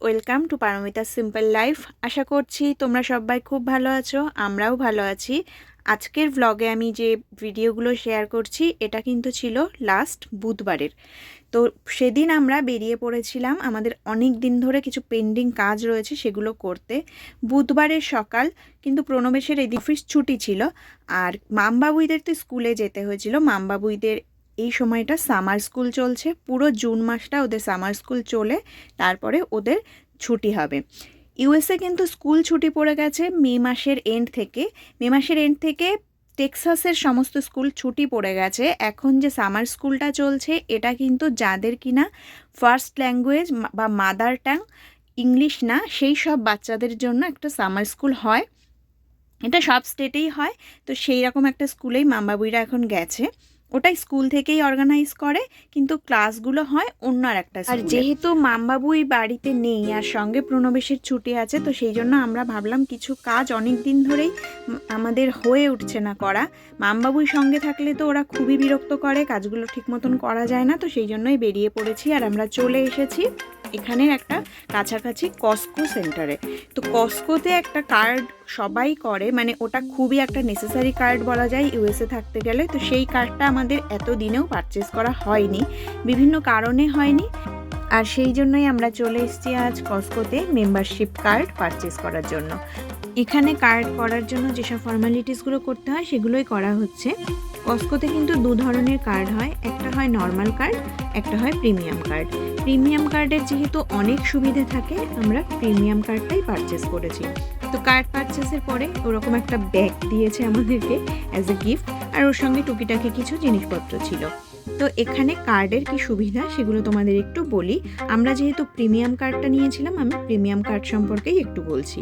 Welcome to Paramita simple life. আশা করছি তোমরা সবাই খুব ভালো আছো, আমরাও ভালো আছি। আজকের ব্লগে আমি যে ভিডিওগুলো শেয়ার করছি এটা কিন্তু ছিল লাস্ট বুধবারের। তো সেদিন আমরা বেরিয়ে পড়েছিলাম, আমাদের অনেক দিন ধরে কিছু পেন্ডিং কাজ রয়েছে সেগুলো করতে। বুধবারের সকাল কিন্তু প্রণবেশের এই অফিস ছুটি ছিল, আর মামবাবুইদের তো স্কুলে যেতে হয়েছিল। মামবাবুইদের এই সময়টা সামার স্কুল চলছে, পুরো জুন মাসটা ওদের সামার স্কুল চলে তারপরে ওদের ছুটি হবে। ইউএসএ কিন্তু স্কুল ছুটি পড়ে গেছে মে মাসের এন্ড থেকে টেক্সাসের সমস্ত স্কুল ছুটি পড়ে গেছে। এখন যে সামার স্কুলটা চলছে এটা কিন্তু যাদের কিনা ফার্স্ট ল্যাঙ্গুয়েজ বা মাদার টাং ইংলিশ না, সেই সব বাচ্চাদের জন্য একটা সামার স্কুল হয়। এটা সব স্টেটেই হয়। তো সেই রকম একটা স্কুলেই মামবাবুইরা এখন গেছে। ওটাই স্কুল থেকেই অর্গানাইজ করে, কিন্তু ক্লাসগুলো হয় অন্য আর একটা। আর যেহেতু মামবাবুই বাড়িতে নেই আর সঙ্গে প্রণবেশের ছুটি আছে, তো সেই জন্য আমরা ভাবলাম কিছু কাজ অনেক দিন ধরেই আমাদের হয়ে উঠছে না করা। মামবাবুই সঙ্গে থাকলে তো ওরা খুবই বিরক্ত করে, কাজগুলো ঠিক মতন করা যায় না। তো সেই জন্যই বেরিয়ে পড়েছি আর আমরা চলে এসেছি এখানের একটা কাছাকাছি কস্কো সেন্টারে। তো কস্কোতে একটা কার্ড সবাই করে, মানে ওটা খুবই একটা নেসেসারি কার্ড বলা যায় ইউএসএ থাকতে গেলে। তো সেই কার্ডটা আমাদের এতদিনেও পারচেস করা হয়নি, বিভিন্ন কারণে হয়নি। আর সেই জন্যই আমরা চলে এসেছি আজ কস্কোতে মেম্বারশিপ কার্ড পারচেস করার জন্য। এখানে কার্ড করার জন্য যেসব ফর্মালিটিসগুলো করতে হয় সেগুলোই করা হচ্ছে। কস্কোতে কিন্তু দু ধরনের কার্ড হয়, একটা হয় নর্মাল কার্ড, একটা হয় প্রিমিয়াম কার্ড। প্রিমিয়াম কার্ডের যেহেতু অনেক সুবিধে থাকে, আমরা প্রিমিয়াম কার্ডটাই পারচেস করেছি। তো কার্ড পারচেসের পরে ওরকম একটা ব্যাগ দিয়েছে আমাদেরকে অ্যাজ এ গিফট, আর ওর সঙ্গে টুকিটাকি কিছু জিনিসপত্র ছিল। তো এখানে কার্ডের কি সুবিধা সেগুলো তোমাদের একটু বলি। আমরা যেহেতু প্রিমিয়াম কার্ডটা নিয়েছিলাম, আমি প্রিমিয়াম কার্ড সম্পর্কেই একটু বলছি।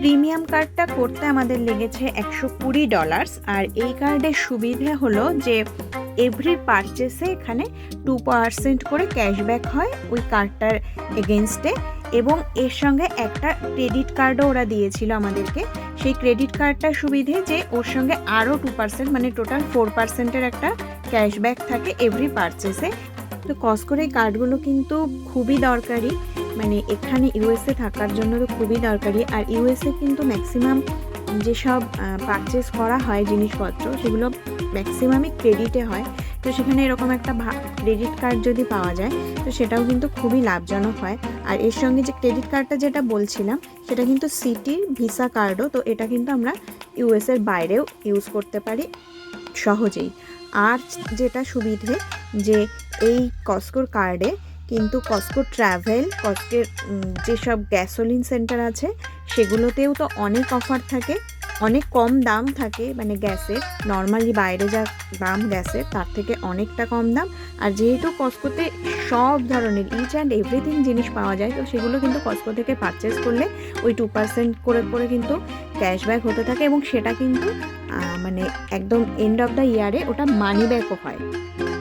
প্রিমিয়াম কার্ডটা করতে আমাদের লেগেছে $120। আর এই কার্ডের সুবিধা হলো যে এভরি পারচেসে এখানে 2% করে ক্যাশব্যাক হয় ওই কার্ডটার এগেনস্টে, এবং এর সঙ্গে একটা ক্রেডিট কার্ডও ওরা দিয়েছিল আমাদেরকে। সেই ক্রেডিট কার্ডটার সুবিধে যে ওর সঙ্গে আরও 2% মানে টোটাল 4%-এর একটা ক্যাশব্যাক থাকে এভরি পারচেসে। তো কস্কোর এই কার্ডগুলো কিন্তু খুবই দরকারি, মানে এখানে ইউএসএ থাকার জন্য তো খুবই দরকারি। আর ইউএসএ কিন্তু ম্যাক্সিমাম যেসব পারচেস করা হয় জিনিসপত্র সেগুলো ম্যাক্সিমামই ক্রেডিটে হয়। তো সেখানে এরকম একটা ক্রেডিট কার্ড যদি পাওয়া যায় তো সেটাও কিন্তু খুবই লাভজনক হয়। আর এর সঙ্গে যে ক্রেডিট কার্ডটা যেটা বলছিলাম সেটা কিন্তু সিটির ভিসা কার্ডও, তো এটা কিন্তু আমরা ইউএসএর বাইরেও ইউজ করতে পারি সহজেই। আর যেটা সুবিধে যে এই কস্কোর কার্ডে কিন্তু কস্কো ট্রাভেল, কস্কোর যেসব গ্যাসোলিন সেন্টার আছে সেগুলোতেও তো অনেক অফার থাকে, অনেক কম দাম থাকে, মানে গ্যাসের নর্মালি বাইরে যা দাম গ্যাসের তার থেকে অনেকটা কম দাম। আর যেহেতু কস্কোতে সব ধরনের ইচ অ্যান্ড এভরিথিং জিনিস পাওয়া যায়, তো সেগুলো কিন্তু কস্কো থেকে পারচেস করলে ওই 2% করে কিন্তু ক্যাশব্যাক হতে থাকে, এবং সেটা কিন্তু মানে একদম এন্ড অফ দ্য ইয়ারে ওটা মানি ব্যাকও হয়।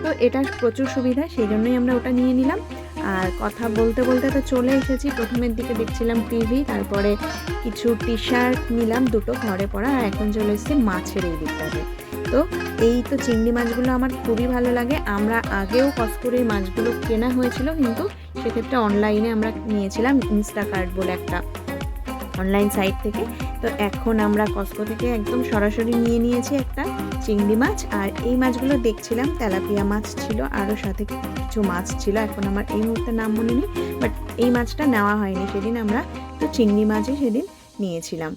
তো এটা প্রচুর সুবিধা, সেই জন্যই আমরা ওটা নিয়ে নিলাম। আর কথা বলতে বলতে তো চলে এসেছি, প্রথমের দিকে দেখছিলাম টিভি, তারপরে কিছু টি শার্ট নিলাম দুটো ঘরে পরা, আর এখন চলে এসেছি মাছের এই দিকটাতে। তো এই তো চিংড়ি মাছগুলো আমার খুবই ভালো লাগে। আমরা আগেও কস্কোর এই মাছগুলো কেনা হয়েছিল, কিন্তু সেক্ষেত্রে অনলাইনে আমরা নিয়েছিলাম ইনস্টাকার্ট বলে একটা অনলাইন সাইট থেকে। তো এখন আমরা কস্কো থেকে একদম সরাসরি নিয়ে নিয়েছি একটা চিংড়ি মাছ। আর এই মাছগুলো দেখছিলাম তেলাপিয়া মাছ ছিল, আরও সাথে কিছু মাছ ছিল, এখন আমার এই মুহূর্তে নাম মনে নেই, বাট এই মাছটা নেওয়া হয়নি সেদিন, আমরা তো চিংড়ি মাছই সেদিন নিয়েছিলাম।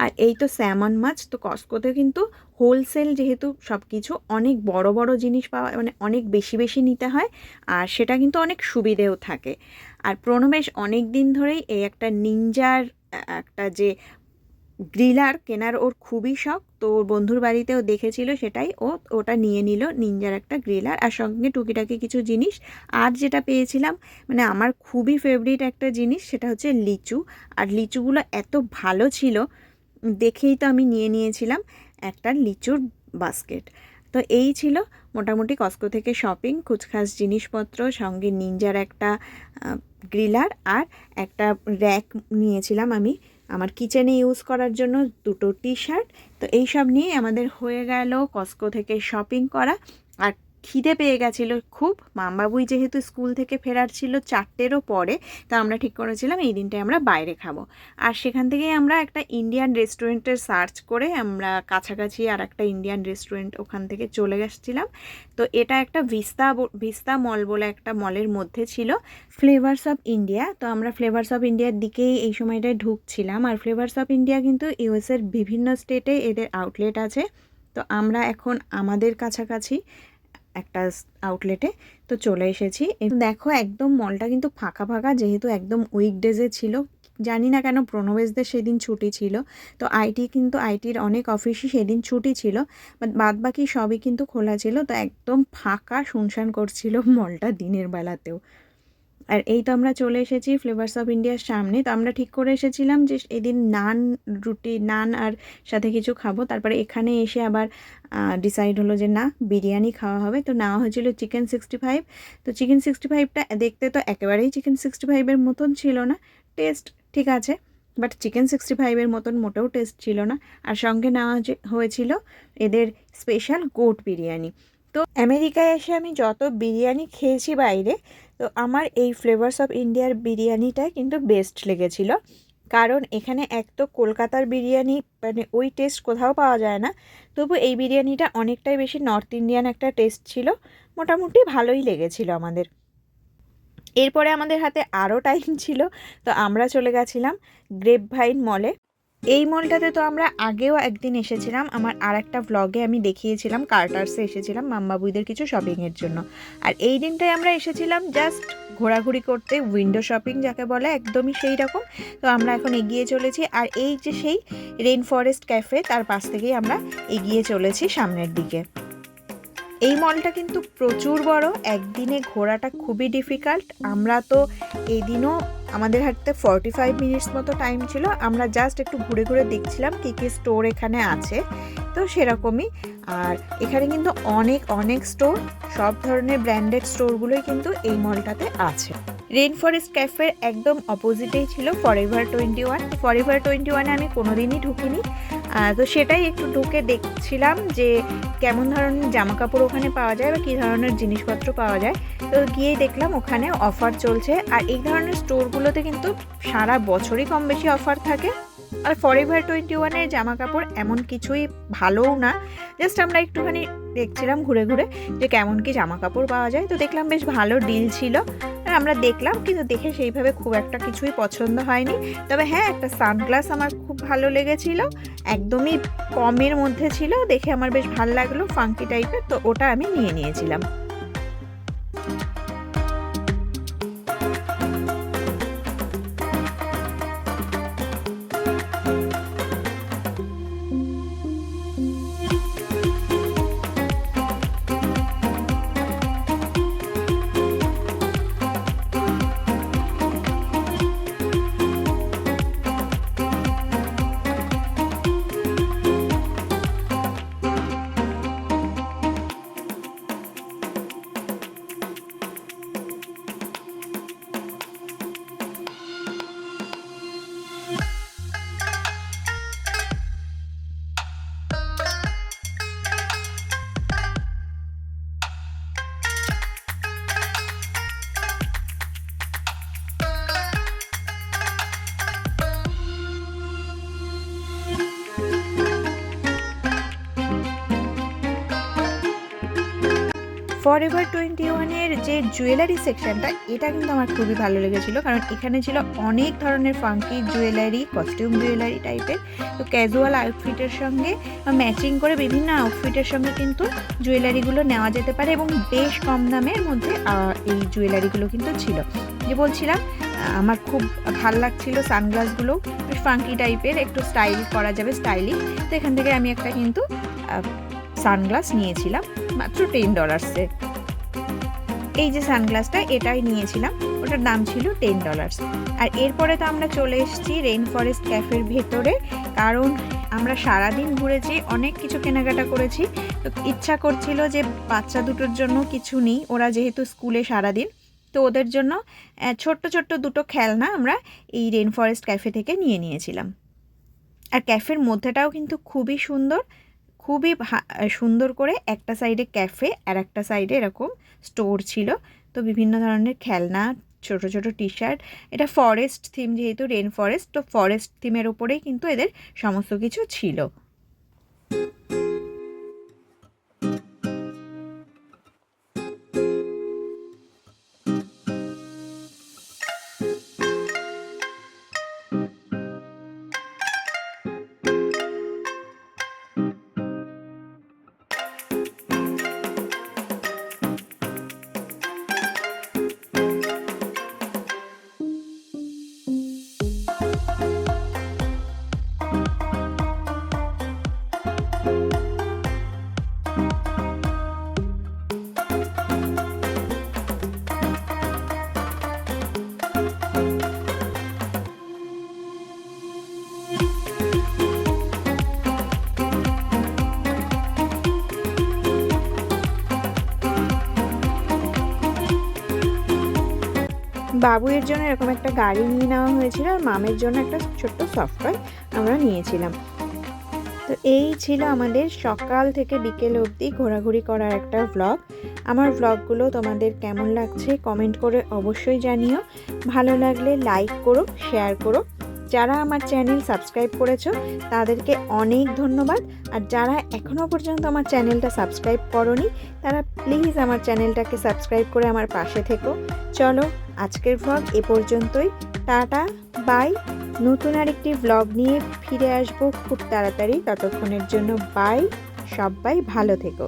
আর এই তো স্যামন মাছ। তো কস্কোতে কিন্তু হোলসেল যেহেতু সব কিছু অনেক বড় বড় জিনিস পাওয়া, মানে অনেক বেশি বেশি নিতে হয়, আর সেটা কিন্তু অনেক সুবিধেও থাকে। আর প্রণবেশ অনেক দিন ধরেই এই একটা নিনজার একটা যে গ্রিলার কেনার ওর খুবই শখ, তো ওর বন্ধুর বাড়িতেও দেখেছিল, সেটাই ওটা নিয়ে নিল, নিনজার একটা গ্রিলার, আর সঙ্গে টুকিটাকি কিছু জিনিস। আর যেটা পেয়েছিলাম মানে আমার খুবই ফেভারিট একটা জিনিস, সেটা হচ্ছে লিচু। আর লিচুগুলো এত ভালো ছিল দেখেই তো আমি নিয়ে নিয়েছিলাম একটা লিচুর বাস্কেট। তো এই ছিল মোটামুটি কস্কো থেকে শপিং, কুচখাস জিনিসপত্র, সঙ্গে নিনজার একটা গ্রিলার, আর একটা র্যাক নিয়েছিলাম আমি আমার কিচেনে ইউজ করার জন্য, দুটো টি শার্ট। তো এই সব নিয়ে আমাদের হয়ে গেল কস্কো থেকে শপিং করা। আর খিদে পেয়ে গেছিলো খুব। মামবাবুই যেহেতু স্কুল থেকে ফেরার ছিল 4টেরও পরে, তো আমরা ঠিক করেছিলাম এই দিনটায় আমরা বাইরে খাবো। আর সেখান থেকেই আমরা একটা ইন্ডিয়ান রেস্টুরেন্টের সার্চ করে আমরা কাছাকাছি আর একটা ইন্ডিয়ান রেস্টুরেন্ট ওখান থেকে চলে গেছিলাম। তো এটা একটা ভিস্তা মল বলে একটা মলের মধ্যে ছিল, ফ্লেভার্স অফ ইন্ডিয়া। তো আমরা ফ্লেভার্স অফ ইন্ডিয়ার দিকেই এই সময়টায় ঢুকছিলাম। আর ফ্লেভার্স অফ ইন্ডিয়া কিন্তু ইউএসের বিভিন্ন স্টেটে এদের আউটলেট আছে। তো আমরা এখন আমাদের কাছাকাছি একটা আউটলেটে তো চলে এসেছি। দেখো একদম মলটা কিন্তু ফাঁকা ফাঁকা, যেহেতু একদম উইকডেজে ছিল। জানি না কেন প্রণবেশদের সেদিন ছুটি ছিল, তো আইটির অনেক অফিসই সেদিন ছুটি ছিল, বাট বাদ বাকি সবই কিন্তু খোলা ছিল। তো একদম ফাঁকা শুনশান করছিল মলটা দিনের বেলাতেও। আর এই তো আমরা চলে এসেছি ফ্লেভার্স অফ ইন্ডিয়ার সামনে। তো আমরা ঠিক করে এসেছিলাম যে এদিন নান আর সাথে কিছু খাবো। তারপরে এখানে এসে আবার ডিসাইড হলো যে না, বিরিয়ানি খাওয়া হবে। তো নেওয়া হয়েছিল চিকেন 65। তো চিকেন 65টা দেখতে তো একেবারেই চিকেন 65-এর মতন ছিল না। টেস্ট ঠিক আছে, বাট চিকেন 65-এর মতন মোটেও টেস্ট ছিল না। আর সঙ্গে নেওয়া হয়েছিল এদের স্পেশাল গোট বিরিয়ানি। তো আমেরিকায় এসে আমি যত বিরিয়ানি খেয়েছি বাইরে, তো আমার এই ফ্লেভার্স অফ ইন্ডিয়ার বিরিয়ানিটাই কিন্তু বেস্ট লেগেছিল। কারণ এখানে এক তো কলকাতার বিরিয়ানি মানে ওই টেস্ট কোথাও পাওয়া যায় না, তবু এই বিরিয়ানিটা অনেকটাই বেশি নর্থ ইন্ডিয়ান একটা টেস্ট ছিল। মোটামুটি ভালোই লেগেছিল আমাদের। এরপরে আমাদের হাতে আরও টাইম ছিল, তো আমরা চলে গেছিলাম গ্রেপভাইন মলে। এই মলটাতে তো আমরা আগেও একদিন এসেছিলাম, আমার আর একটা ভ্লগে আমি দেখিয়েছিলাম। কার্টার্সে এসেছিলাম মাম্বাবুইদের কিছু শপিংয়ের জন্য। আর এই দিনটায় আমরা এসেছিলাম জাস্ট ঘোরাঘুরি করতে, উইন্ডো শপিং যাকে বলে, একদমই সেই রকম। তো আমরা এখন এগিয়ে চলেছি। আর এই যে সেই রেইন ফরেস্ট ক্যাফে, তার পাশ থেকেই আমরা এগিয়ে চলেছি সামনের দিকে। এই মলটা কিন্তু প্রচুর বড়, একদিনে ঘোরাটা খুবই ডিফিকাল্ট। আমরা তো এই দিনও আমাদের হাতে 45 মিনিটস মতো টাইম ছিল। আমরা জাস্ট একটু ঘুরে ঘুরে দেখছিলাম কী কী স্টোর এখানে আছে, তো সেরকমই। আর এখানে কিন্তু অনেক অনেক স্টোর, সব ধরনের ব্র্যান্ডেড স্টোরগুলোই কিন্তু এই মলটাতে আছে। রেইন ফরেস্ট ক্যাফের একদম অপোজিটেই ছিল ফরএভার 21। ফরএভার 21-এ আমি কোনোদিনই ঢুকিনি, তো সেটাই একটু ঢুকে দেখছিলাম যে কেমন ধরনের জামা কাপড় ওখানে পাওয়া যায় বা কী ধরনের জিনিসপত্র পাওয়া যায়। তো গিয়েই দেখলাম ওখানে অফার চলছে। আর এই ধরনের স্টোরগুলোতে কিন্তু সারা বছরই কম বেশি অফার থাকে। আর ফরএভার 21-এর জামা কাপড় এমন কিছুই ভালোও না, জাস্ট আমরা একটুখানি দেখছিলাম ঘুরে ঘুরে যে কেমন কি জামা কাপড় পাওয়া যায়। তো দেখলাম বেশ ভালো ডিল ছিল, আর আমরা দেখলাম, কিন্তু দেখে সেইভাবে খুব একটা কিছুই পছন্দ হয়নি। তবে হ্যাঁ, একটা সানগ্লাস আমার খুব ভালো লেগেছিল, একদমই কমের মধ্যে ছিল, দেখে আমার বেশ ভালো লাগলো, ফাঙ্কি টাইপের। তো ওটা আমি নিয়ে নিয়েছিলাম। ফরএভার 21-এর যে জুয়েলারি সেকশনটা, এটা কিন্তু আমার খুবই ভালো লেগেছিলো, কারণ এখানে ছিল অনেক ধরনের ফাঙ্কি জুয়েলারি, কস্টিউম জুয়েলারি টাইপের। তো ক্যাজুয়াল আউটফিটের সঙ্গে ম্যাচিং করে বিভিন্ন আউটফিটের সঙ্গে কিন্তু জুয়েলারিগুলো নেওয়া যেতে পারে, এবং বেশ কম দামের মধ্যে এই জুয়েলারিগুলো কিন্তু ছিল। যে বলছিলাম, আমার খুব ভাল লাগছিল সানগ্লাসগুলো, বেশ ফাঙ্কি টাইপের, একটু স্টাইল করা যাবে, স্টাইলিশ। তো এখান থেকে আমি একটা কিন্তু সানগ্লাস নিয়েছিলাম মাত্র $10-এ। এই যে সানগ্লাসটা, এটাই নিয়েছিলাম, ওটার দাম ছিল $10। আর এরপরে তো আমরা চলে এসেছি রেইন ফরেস্ট ক্যাফের ভেতরে, কারণ আমরা সারাদিন ঘুরেছি, অনেক কিছু কেনাকাটা করেছি। তো ইচ্ছা করছিল যে বাচ্চা দুটোর জন্য কিছু নিই, ওরা যেহেতু স্কুলে সারাদিন, তো ওদের জন্য ছোট্ট ছোট্ট দুটো খেলনা আমরা এই রেইন ফরেস্ট ক্যাফে থেকে নিয়ে নিয়েছিলাম। আর ক্যাফের মধ্যেটাও কিন্তু খুবই সুন্দর, খুবই সুন্দর করে একটা সাইডে ক্যাফে আর একটা সাইডে এরকম স্টোর ছিল। তো বিভিন্ন ধরনের খেলনা, ছোট ছোট টি শার্ট, এটা ফরেস্ট থিম, যেহেতু রেন ফরেস্ট, তো ফরেস্ট থিমের ওপরেই কিন্তু এদের সমস্ত কিছু ছিল। বাবুয়ের জন্য এরকম একটা গাড়ি নিয়ে নেওয়া হয়েছিল, আর মামের জন্য একটা ছোট্ট সফটওয়্যার আমরা নিয়েছিলাম। তো এই ছিল আমাদের সকাল থেকে বিকেল অবধি ঘোরাঘুরি করার একটা ভ্লগ। আমার ভ্লগগুলো তোমাদের কেমন লাগছে কমেন্ট করে অবশ্যই জানিও। ভালো লাগলে লাইক করো, শেয়ার করো। যারা আমার চ্যানেল সাবস্ক্রাইব করেছো তাদেরকে অনেক ধন্যবাদ, আর যারা এখনও পর্যন্ত আমার চ্যানেলটা সাবস্ক্রাইব করোনি তারা প্লিজ আমার চ্যানেলটাকে সাবস্ক্রাইব করে আমার পাশে থেকো। চলো আজকের ভ্লগ এ পর্যন্তই। Tata, bye. নতুন আরেকটি ভ্লগ নিয়ে ফিরে আসবো খুব তাড়াতাড়ি। ততক্ষণের জন্য বাই, সবাই ভালো থেকো।